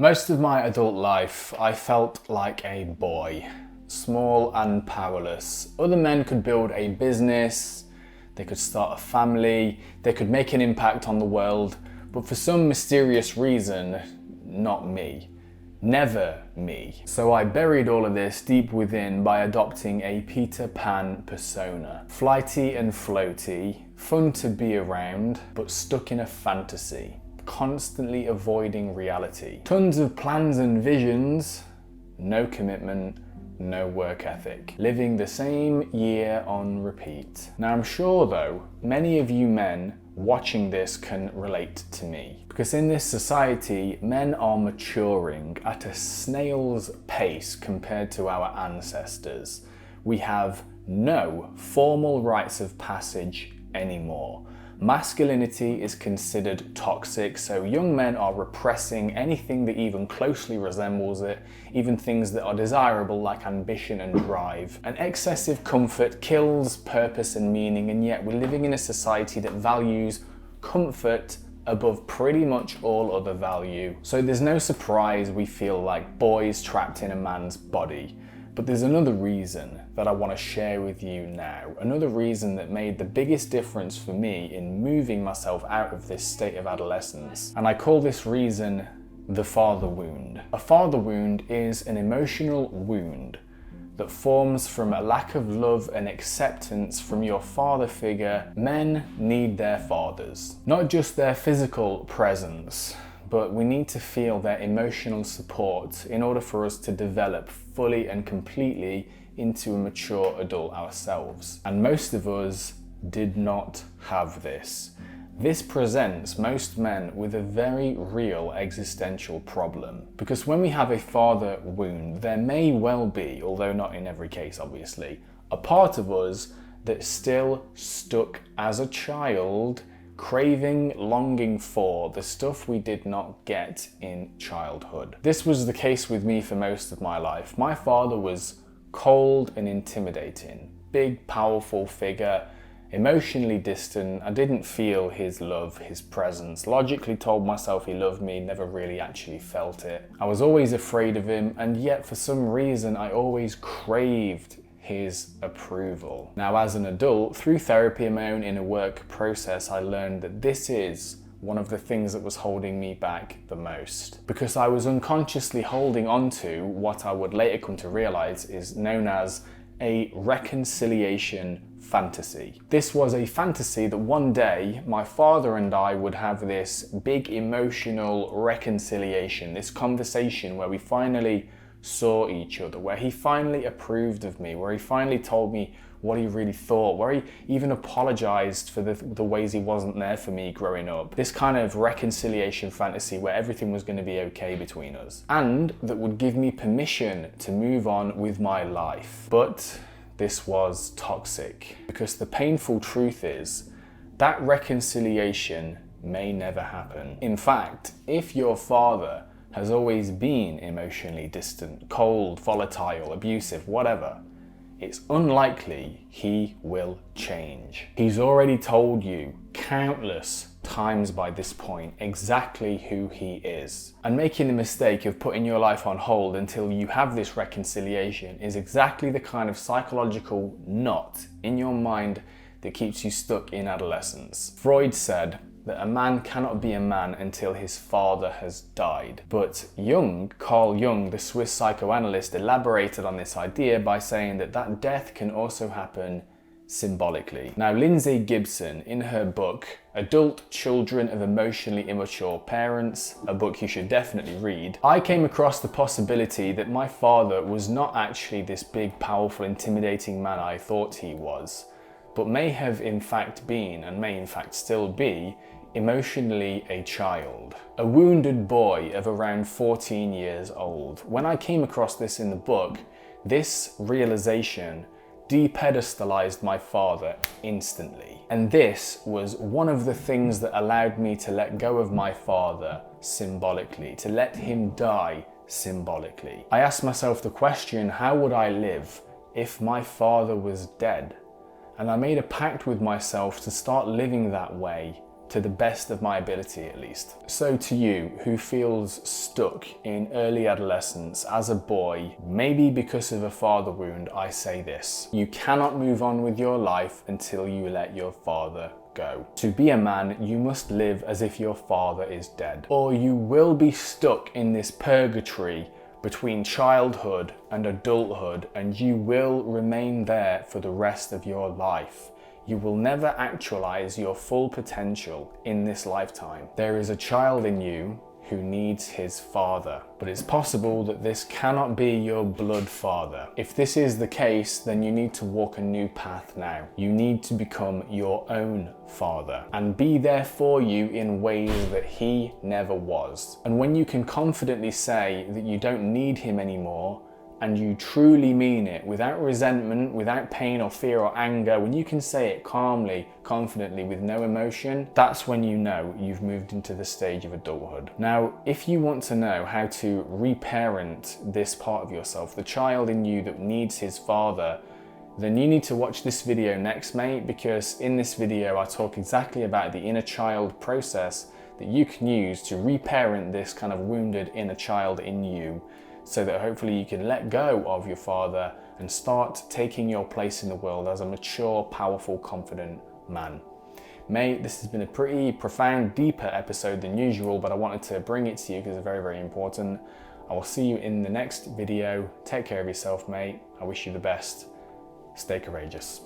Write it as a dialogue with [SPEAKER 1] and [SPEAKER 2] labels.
[SPEAKER 1] Most of my adult life, I felt like a boy, small and powerless. Other men could build a business, they could start a family, they could make an impact on the world, but for some mysterious reason, not me. Never me. So I buried all of this deep within by adopting a Peter Pan persona. Flighty and floaty, fun to be around, but stuck in a fantasy. Constantly avoiding reality. Tons of plans and visions, no commitment, no work ethic. Living the same year on repeat. Now I'm sure though, many of you men watching this can relate to me. Because in this society, men are maturing at a snail's pace compared to our ancestors. We have no formal rites of passage anymore. Masculinity is considered toxic, so young men are repressing anything that even closely resembles it, even things that are desirable like ambition and drive. And excessive comfort kills purpose and meaning, and yet we're living in a society that values comfort above pretty much all other value. So there's no surprise we feel like boys trapped in a man's body. But there's another reason that I want to share with you now. Another reason that made the biggest difference for me in moving myself out of this state of adolescence. And I call this reason the father wound. A father wound is an emotional wound that forms from a lack of love and acceptance from your father figure. Men need their fathers, not just their physical presence, but we need to feel their emotional support in order for us to develop fully and completely into a mature adult ourselves. And most of us did not have this. This presents most men with a very real existential problem. Because when we have a father wound, there may well be, although not in every case obviously, a part of us that's still stuck as a child, craving, longing for the stuff we did not get in childhood. This was the case with me for most of my life. My father was cold and intimidating, big, powerful figure, emotionally distant. I didn't feel his love, his presence. Logically told myself he loved me, never really actually felt it. I was always afraid of him, and yet for some reason I always craved his approval. Now as an adult, through therapy and my own inner work process, I learned that this is one of the things that was holding me back the most. Because I was unconsciously holding on to what I would later come to realize is known as a reconciliation fantasy. This was a fantasy that one day my father and I would have this big emotional reconciliation, this conversation where we finally saw each other, where he finally approved of me, where he finally told me what he really thought, where he even apologized for the ways he wasn't there for me growing up. This kind of reconciliation fantasy where everything was going to be okay between us, and that would give me permission to move on with my life. But this was toxic, because the painful truth is that reconciliation may never happen. In fact, if your father has always been emotionally distant, cold, volatile, abusive, whatever, it's unlikely he will change. He's already told you countless times by this point exactly who he is. And making the mistake of putting your life on hold until you have this reconciliation is exactly the kind of psychological knot in your mind that keeps you stuck in adolescence. Freud said that a man cannot be a man until his father has died. But Carl Jung, the Swiss psychoanalyst, elaborated on this idea by saying that death can also happen symbolically. Now, Lindsay Gibson, in her book, Adult Children of Emotionally Immature Parents, a book you should definitely read, I came across the possibility that my father was not actually this big, powerful, intimidating man I thought he was, but may have in fact been, and may in fact still be, emotionally a child. A wounded boy of around 14 years old. When I came across this in the book, this realization de-pedestalized my father instantly. And this was one of the things that allowed me to let go of my father symbolically, to let him die symbolically. I asked myself the question, how would I live if my father was dead? And I made a pact with myself to start living that way to the best of my ability at least. So to you who feels stuck in early adolescence as a boy, maybe because of a father wound, I say this: you cannot move on with your life until you let your father go. To be a man, you must live as if your father is dead, or you will be stuck in this purgatory between childhood and adulthood, and you will remain there for the rest of your life. You will never actualize your full potential in this lifetime. There is a child in you who needs his father, but it's possible that this cannot be your blood father. If this is the case, then you need to walk a new path now. You need to become your own father and be there for you in ways that he never was. And when you can confidently say that you don't need him anymore, and you truly mean it, without resentment, without pain or fear or anger, when you can say it calmly, confidently, with no emotion, that's when you know you've moved into the stage of adulthood. Now, if you want to know how to reparent this part of yourself, the child in you that needs his father, then you need to watch this video next, mate, because in this video I talk exactly about the inner child process that you can use to reparent this kind of wounded inner child in you, so that hopefully you can let go of your father and start taking your place in the world as a mature, powerful, confident man. Mate, this has been a pretty profound, deeper episode than usual, but I wanted to bring it to you because it's very, very important. I will see you in the next video. Take care of yourself, mate. I wish you the best. Stay courageous.